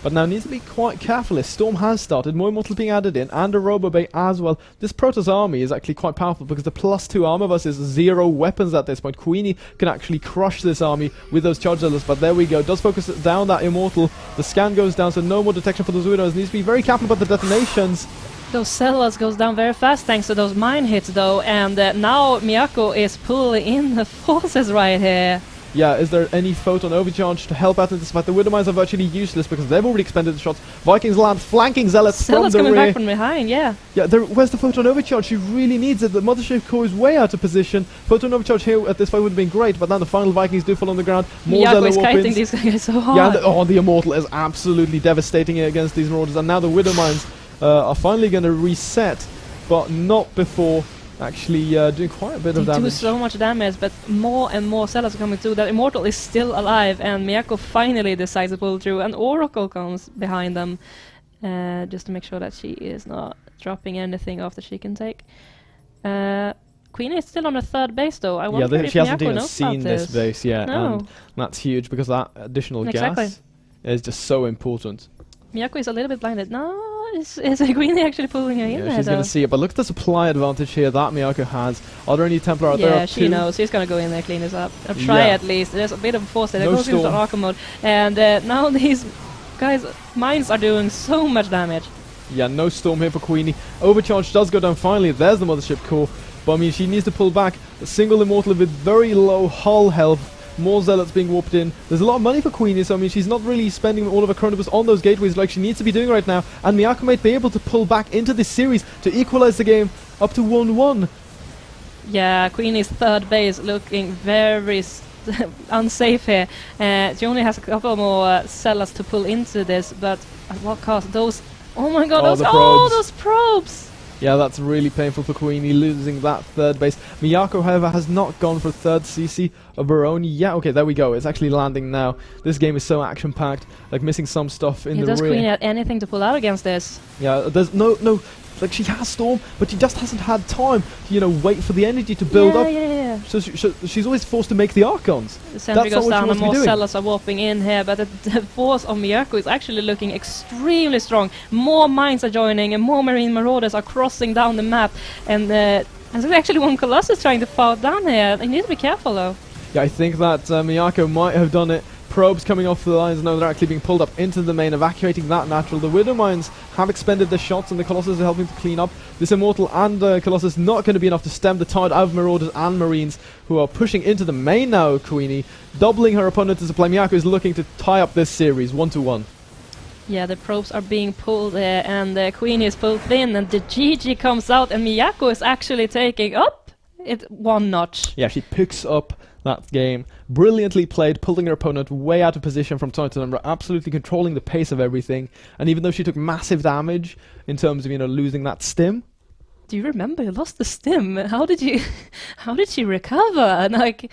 But now needs to be quite careful. As Storm has started, more Immortals being added in, and a Robobay as well. This Protoss army is actually quite powerful because the +2 armor versus 0 weapons at this point. QueenE can actually crush this army with those charge zealots, but there we go. Does focus down that Immortal. The scan goes down, so no more detection for those widows. Needs to be very careful about the detonations. Those zealots goes down very fast thanks to those mine hits though, and now Miyako is pulling in the forces right here. Yeah, is there any photon overcharge to help out in this fight? The Widow Mines are virtually useless because they've already expended the shots. Vikings land flanking zealots from the coming rear. back from behind, yeah. Yeah, where's the photon overcharge? She really needs it. The Mothership core is way out of position. Photon overcharge here at this fight would have been great, but now the final Vikings do fall on the ground. More Miyako is Zealot kiting warp-ins. these guys so hard. Yeah, and the Immortal is absolutely devastating against these Marauders. And now the Widow Mines are finally going to reset, but not before actually doing quite a bit of damage. They do so much damage, but more and more zealots are coming through. That Immortal is still alive, and Miyako finally decides to pull through. An Oracle comes behind them, just to make sure that she is not dropping anything off that she can take. QueenE is still on the 3rd base, though. I wonder if she hasn't Miyako even knows seen about this base yet, No. and that's huge because that additional Exactly. gas is just so important. Miyako is a little bit blinded. No, is QueenE actually pulling her in Yeah, there, she's though? going to see it, but look at the supply advantage here that Miyako has. Are there any Templar out there? Yeah, she knows. She's gonna go in there, clean this up. Or try at least. There's a bit of a force there. That No goes into storm. Arkham mode. And now these guys' mines are doing so much damage. Yeah, no Storm here for QueenE. Overcharge does go down finally. There's the Mothership core. But I mean, she needs to pull back. A single Immortal with very low hull health. More Zealots being warped in. There's a lot of money for QueenE, so I mean, she's not really spending all of her Chronobus on those gateways like she needs to be doing right now. And Miyako might be able to pull back into this series to equalize the game up to 1-1. Yeah, QueenE's 3rd base looking very unsafe here. She only has a couple more zealots to pull into this, but at what cost? Those... Oh my god, those probes! Yeah, that's really painful for QueenE, losing that 3rd base. Miyako, however, has not gone for 3rd CC of her own. Yeah, okay, there we go. It's actually landing now. This game is so action-packed, like missing some stuff in the Does rear. QueenE have anything to pull out against this? Yeah, there's no... Like, she has Storm, but she just hasn't had time to, you know, wait for the energy to build up. Yeah. So she's always forced to make the Archons. The sentry That's goes not down what and she wants to be more doing. zealots are warping in here, but the force of Miyako is actually looking extremely strong. More mines are joining and more Marine Marauders are crossing down the map, and there's actually one Colossus trying to fall down here. They need to be careful though. Yeah, I think that Miyako might have done it. Probes coming off the lines now, they're actually being pulled up into the main, evacuating that natural. The Widow Mines have expended their shots and the Colossus are helping to clean up. This Immortal and Colossus not going to be enough to stem the tide of Marauders and Marines who are pushing into the main now. QueenE doubling her opponent to supply. Miyako is looking to tie up this series 1-1. Yeah, the probes are being pulled there, and QueenE is pulled in, and the GG comes out, and Miyako is actually taking up it 1 notch. Yeah, she picks up that game. Brilliantly played, pulling her opponent way out of position from time to time, absolutely controlling the pace of everything. And even though she took massive damage in terms of, you know, losing that stim. Do you remember you lost the stim? How did she recover? And like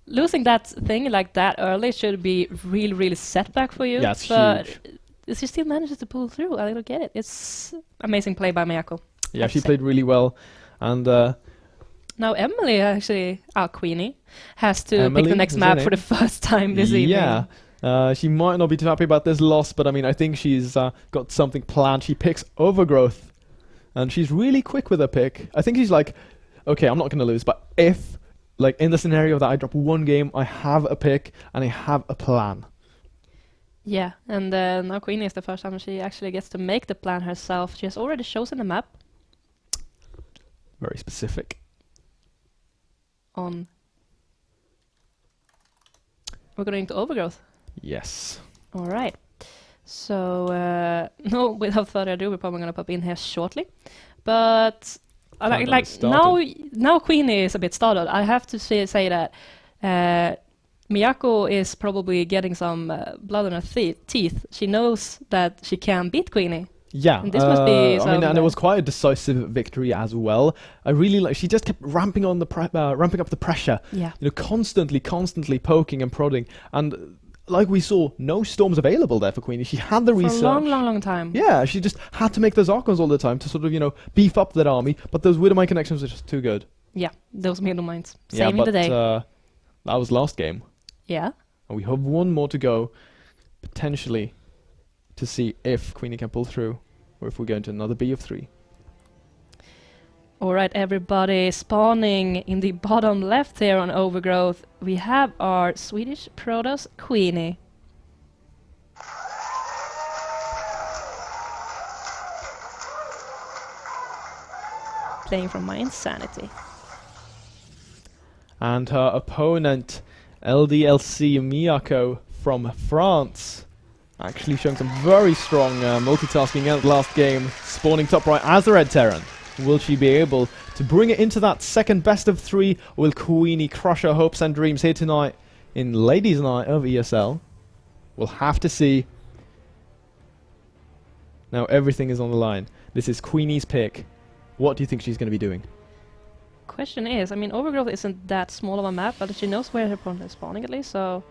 losing that thing like that early should be really setback for you. Yeah, it's but huge. She still manages to pull through. I don't get it. It's amazing play by Miyako. Yeah, she played really well. And now Emily actually, QueenE, has to Emily, pick the next is map her for the first time this evening. Yeah, she might not be too happy about this loss, but I mean, I think she's got something planned. She picks Overgrowth, and she's really quick with her pick. I think she's like, okay, I'm not going to lose, but if, like, in the scenario that I drop 1 game, I have a pick, and I have a plan. Yeah, and now QueenE is the first time she actually gets to make the plan herself. She has already chosen a map. Very specific. We're going to Overgrowth. Yes. All right. So no, without further ado, we're probably going to pop in here shortly. But like now QueenE is a bit startled. I have to say that Miyako is probably getting some blood on her teeth. She knows that she can beat QueenE. Yeah, and this must be I mean, and it was quite a decisive victory as well. I really like. She just kept ramping up the pressure. Yeah, you know, constantly poking and prodding, and like we saw, no storms available there for QueenE. She had the research for a long time. Yeah, she just had to make those Archons all the time to sort of, you know, beef up that army. But those Widowmine connections were just too good. Yeah, those middle mines saving the day. That was last game. Yeah, and we have 1 more to go, potentially to see if QueenE can pull through, or if we go into another B of 3. Alright, everybody, spawning in the bottom left here on Overgrowth, we have our Swedish Protoss QueenE. Playing from my insanity. And her opponent, LDLC Miyako from France. Actually showing some very strong multitasking at last game, spawning top right as the Red Terran. Will she be able to bring it into that second best of 3? Will QueenE crush her hopes and dreams here tonight in Ladies' Night of ESL? We'll have to see. Now everything is on the line. This is QueenE's pick. What do you think she's going to be doing? Question is, I mean, Overgrowth isn't that small of a map, but she knows where her opponent is spawning at least, so...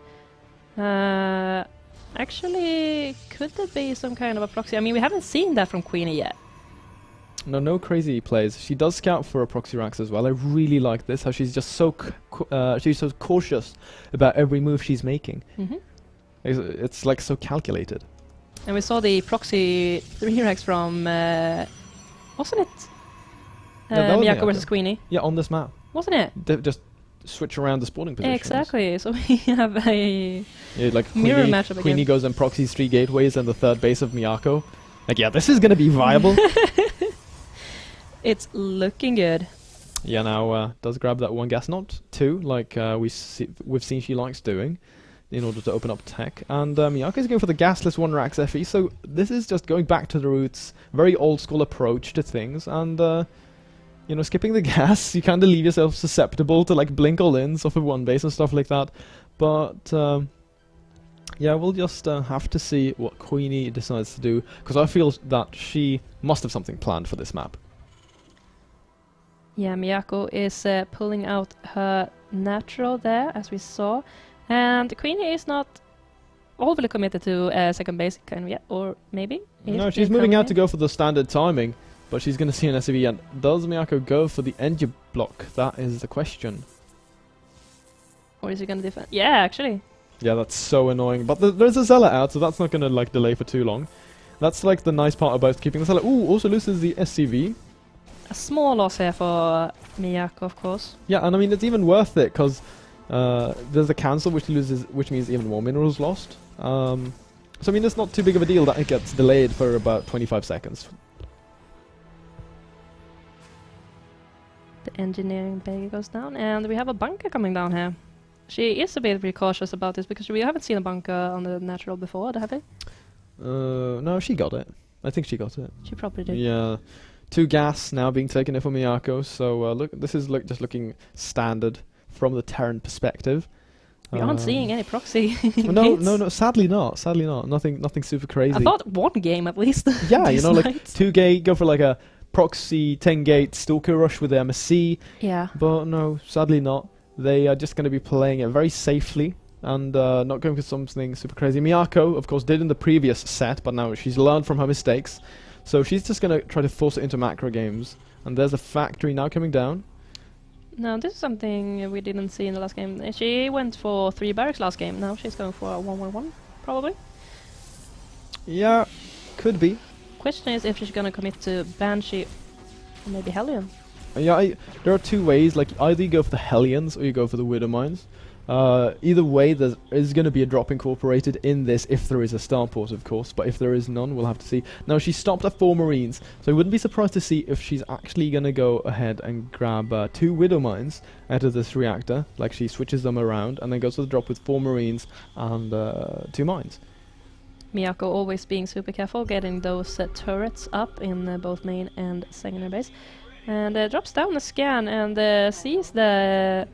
actually, could there be some kind of a proxy? I mean, we haven't seen that from QueenE yet. No crazy plays. She does scout for a proxy racks as well. I really like this, how she's just so she's so cautious about every move she's making. Mm-hmm. It's like so calculated. And we saw the proxy 3 racks from... wasn't it? Yeah, Miyako versus QueenE. Yeah, on this map. Wasn't it? Just switch around the spawning positions. Exactly, so we have a like mirror matchup QueenE again. goes and proxies 3 gateways and the third base of Miyako. Like, yeah, this is gonna be viable. It's looking good. Yeah, now does grab that 1 gas, not 2, like we've seen she likes doing, in order to open up tech. And Miyako's going for the gasless 1 racks FE, so this is just going back to the roots, very old school approach to things, and you know, skipping the gas, you kind of leave yourself susceptible to like blink all-ins off of 1 base and stuff like that. But yeah, we'll just have to see what QueenE decides to do, because I feel that she must have something planned for this map. Yeah, Miyako is pulling out her natural there, as we saw. And QueenE is not overly committed to second base kind of yet, or maybe? No, she's moving out to go for the standard timing, but she's going to see an SCV. And does Miyako go for the energy block? That is the question. Or is he going to defend? Yeah, actually. Yeah, that's so annoying. But there's a Zealot out, so that's not going to like delay for too long. That's like the nice part about keeping the Zealot. Ooh, also loses the SCV. A small loss here for Miyako, of course. Yeah, and I mean, it's even worth it, because there's a cancel, which means even more minerals lost. So I mean, it's not too big of a deal that it gets delayed for about 25 seconds. The engineering bay goes down, and we have a bunker coming down here. She is a bit precautious about this, because we haven't seen a bunker on the natural before, have we? No, she got it. I think she got it. She probably did. Yeah. 2 gas now being taken in for Miyako, so look, this is just looking standard from the Terran perspective. We aren't seeing any proxy. No, sadly not. Sadly not. Nothing super crazy. I thought 1 game at least. Yeah, you know, like 2 gate, go for like a proxy 10 gate stalker rush with the MSC. Yeah. But no, sadly not. They are just going to be playing it very safely and not going for something super crazy. Miyako, of course, did in the previous set, but now she's learned from her mistakes. So she's just going to try to force it into macro games. And there's a factory now coming down. No, this is something we didn't see in the last game. She went for 3 barracks last game. Now she's going for a 1-1-1, probably. Yeah, could be. Question is if she's going to commit to Banshee or maybe Hellion. Yeah, there are 2 ways. Like, either you go for the Hellions or you go for the Widow Mines. Either way, there is going to be a drop incorporated in this if there is a starport, of course, but if there is none, we'll have to see. Now, she stopped at 4 Marines, so I wouldn't be surprised to see if she's actually going to go ahead and grab 2 Widow Mines out of this reactor, like she switches them around, and then goes to the drop with 4 Marines and 2 Mines. Miyako always being super careful, getting those turrets up in both main and secondary base. And drops down a scan and sees the...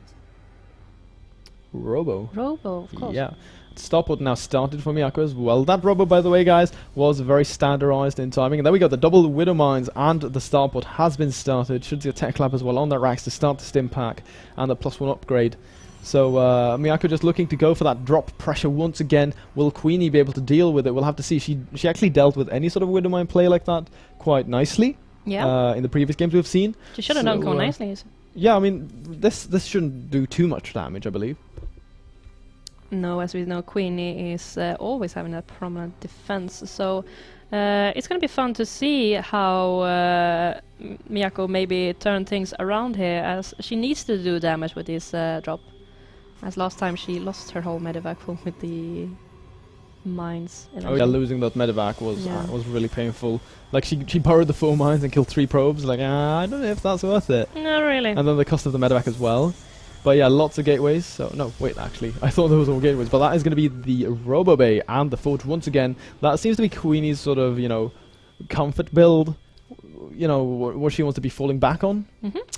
Robo, of course. Yeah. Starport now started for Miyako as well. That Robo, by the way, guys, was very standardized in timing. And there we go, the double Widow Mines and the Starport has been started. Should see a Tech Lab as well on that racks to start the Stim Pack and the +1 upgrade. So Miyako just looking to go for that drop pressure once again. Will QueenE be able to deal with it? We'll have to see. She actually dealt with any sort of Widow Mine play like that quite nicely. Yeah. In the previous games we've seen. She should have done quite nicely. Yeah, I mean, this shouldn't do too much damage, I believe. No, as we know, QueenE is always having a prominent defense. So it's going to be fun to see how Miyako maybe turn things around here, as she needs to do damage with this drop. As last time she lost her whole medevac full with the mines. Oh yeah, losing that medevac was really painful. Like she borrowed the 4 mines and killed 3 probes. Like I don't know if that's worth it. No, really. And then the cost of the medevac as well. But yeah, lots of gateways. So no, wait, actually, I thought there was all gateways, but that is going to be the Robo Bay and the Forge once again. That seems to be QueenE's sort of, you know, comfort build. You know, what she wants to be falling back on.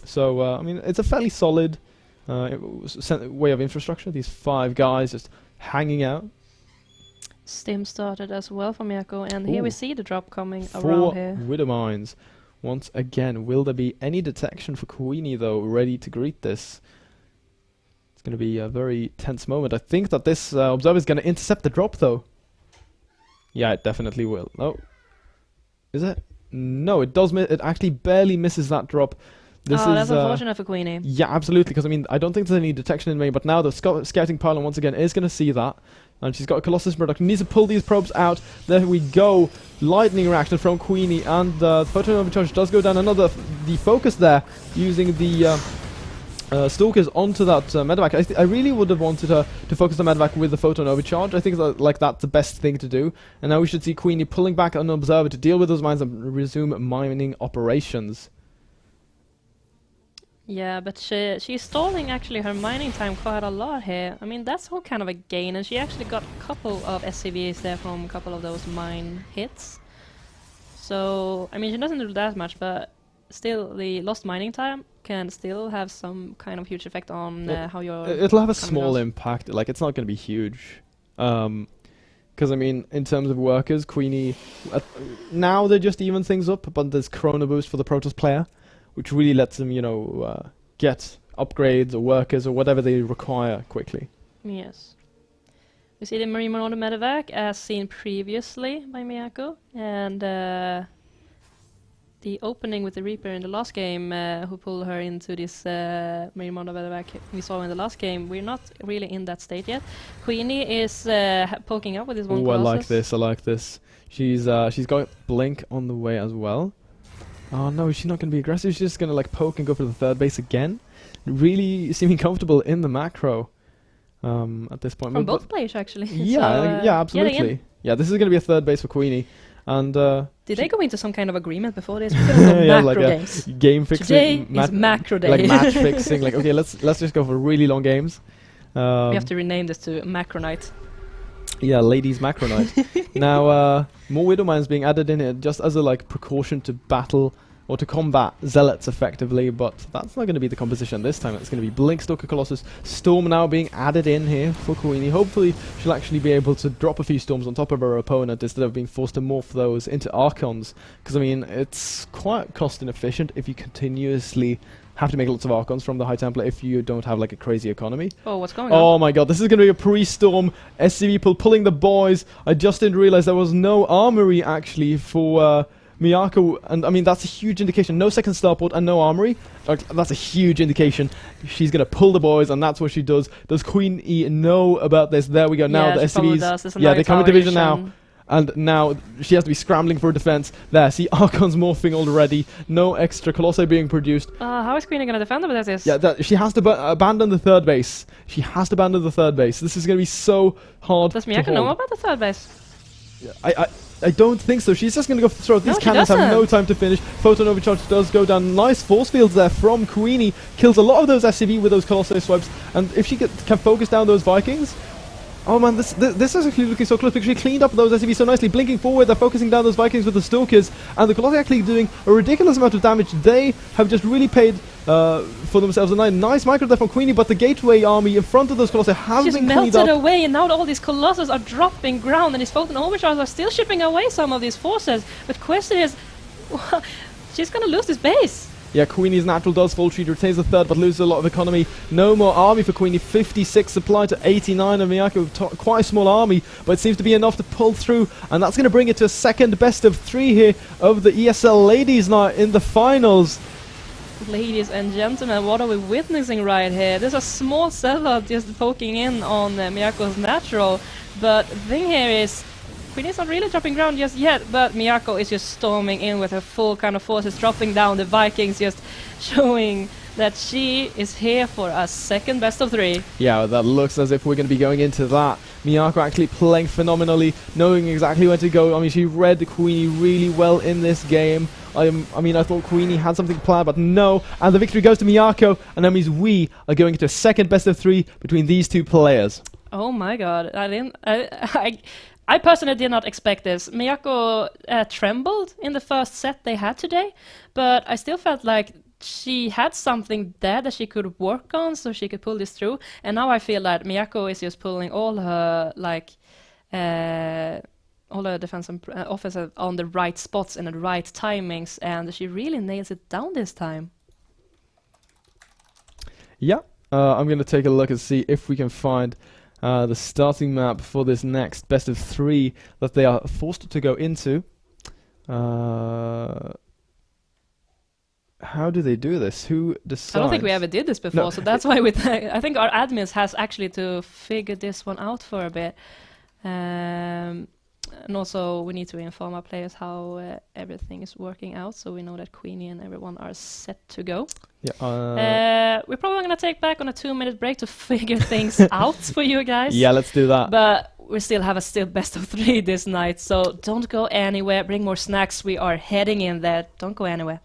So I mean, it's a fairly solid way of infrastructure. These 5 guys just hanging out. Stim started as well for Miyako, and here we see the drop coming 4 around here. Widow Mines. Once again, will there be any detection for QueenE though, ready to greet this? It's going to be a very tense moment. I think that this observer is going to intercept the drop though. Yeah, it definitely will. Oh. Is it? No, it does miss. It actually barely misses that drop. This is that's unfortunate for QueenE. Yeah, absolutely, because I mean, I don't think there's any detection in main, but now the scouting pylon once again is going to see that. And she's got a Colossus production. Needs to pull these probes out. There we go. Lightning reaction from QueenE, and the photon overcharge does go down. Another the focus there using the stalkers onto that medevac. I really would have wanted her to focus the medevac with the photon overcharge. I think that, that's the best thing to do. And now we should see QueenE pulling back an observer to deal with those mines and resume mining operations. Yeah, but she's stalling actually her mining time quite a lot here. I mean, that's all kind of a gain, and she actually got a couple of SCVs there from a couple of those mine hits. So, I mean, she doesn't do that much, but still, the lost mining time can still have some kind of huge effect on how your... It'll have a small impact. Like, it's not going to be huge. Because, I mean, in terms of workers, QueenE... now they just even things up, but there's Chrono Boost for the Protoss player, which really lets them, you know, get upgrades or workers or whatever they require quickly. Yes. We see the Marine Marauder medevac as seen previously by Miyako, and the opening with the Reaper in the last game, who pulled her into this Marine Marauder medevac we saw in the last game. We're not really in that state yet. QueenE is poking up with his one Colossus. I like this. She's got Blink on the way as well. Oh no, she's not going to be aggressive. She's just going to like poke and go for the 3rd base again. Really seeming comfortable in the macro at this point. From both players, actually. Yeah, yeah, absolutely. Yeah, this is going to be a 3rd base for QueenE. And did they go into some kind of agreement before this? We're gonna go macro days. Game fixing. Today is macro day. Like match fixing. Like, okay, let's just go for really long games. We have to rename this to Macro Night. Yeah, ladies macro night. Now, more Widow Mines being added in here just as a like precaution to battle or to combat Zealots effectively, but that's not going to be the composition this time. It's going to be Blink, Stalker, Colossus, Storm now being added in here for QueenE. Hopefully she'll actually be able to drop a few Storms on top of her opponent instead of being forced to morph those into Archons, because I mean, it's quite cost inefficient if you continuously have to make lots of Archons from the High Templar if you don't have like a crazy economy. Oh, what's going on? Oh my god, this is going to be a pre-storm. SCV pulling the boys. I just didn't realize there was no armory actually for Miyako, and I mean that's a huge indication. No second starport and no armory. Like, that's a huge indication. She's going to pull the boys, and that's what she does. Does QueenE know about this? There we go. Now the SCVs, yeah, they come in division now. And now she has to be scrambling for defense. There, see Archons morphing already. No extra Colossi being produced. How is QueenE going to defend with this? Yeah, she has to abandon the 3rd base. She has to abandon the 3rd base. This is going to be so hard. Does Miyako know about the 3rd base? Yeah, I don't think so. She's just going to go throw it. These cannons have no time to finish. Photon overcharge does go down. Nice force fields there from QueenE. Kills a lot of those SCV with those Colossi swipes. And if she can focus down those Vikings... Oh man, this is actually looking so close because she cleaned up those SCVs so nicely. Blinking forward, they're focusing down those Vikings with the Stalkers, and the Colossi actually doing a ridiculous amount of damage. They have just really paid for themselves a nice micro there from QueenE, but the Gateway army in front of those Colossi have been cleaned up. She's melted away, and now all these Colossus are dropping ground, and his Photon Overcharge are still shipping away some of these forces. But question is, she's gonna lose this base. Yeah, QueenE's natural does fall. She retains the 3rd, but loses a lot of economy. No more army for QueenE. 56 supply to 89 of Miyako. Quite a small army, but it seems to be enough to pull through. And that's going to bring it to a 2nd best of 3 here of the ESL Ladies Night in the finals. Ladies and gentlemen, what are we witnessing right here? There's a small Zolor just poking in on Miyako's natural, but the thing here is QueenE's not really dropping ground just yet, but Miyako is just storming in with her full kind of forces, dropping down the Vikings, just showing that she is here for a second best of 3. Yeah, that looks as if we're going to be going into that. Miyako actually playing phenomenally, knowing exactly where to go. I mean, she read QueenE really well in this game. I mean, I thought QueenE had something planned, but no. And the victory goes to Miyako, and that means we are going into a second best of 3 between these two players. Oh my god, I personally did not expect this. Miyako trembled in the first set they had today, but I still felt like she had something there that she could work on so she could pull this through. And now I feel that Miyako is just pulling all her all her defense and offense on the right spots and the right timings, and she really nails it down this time. Yeah, I'm going to take a look and see if we can find the starting map for this next best of 3 that they are forced to go into. How do they do this? Who decides? I don't think we ever did this before, so that's why I think our admins has actually to figure this one out for a bit. And also we need to inform our players how everything is working out, so we know that QueenE and everyone are set to go. Yeah. We're probably going to take back on a 2-minute break to figure things out for you guys. Yeah, let's do that. But we still have a best of 3 this night, so don't go anywhere. Bring more snacks. We are heading in there. Don't go anywhere.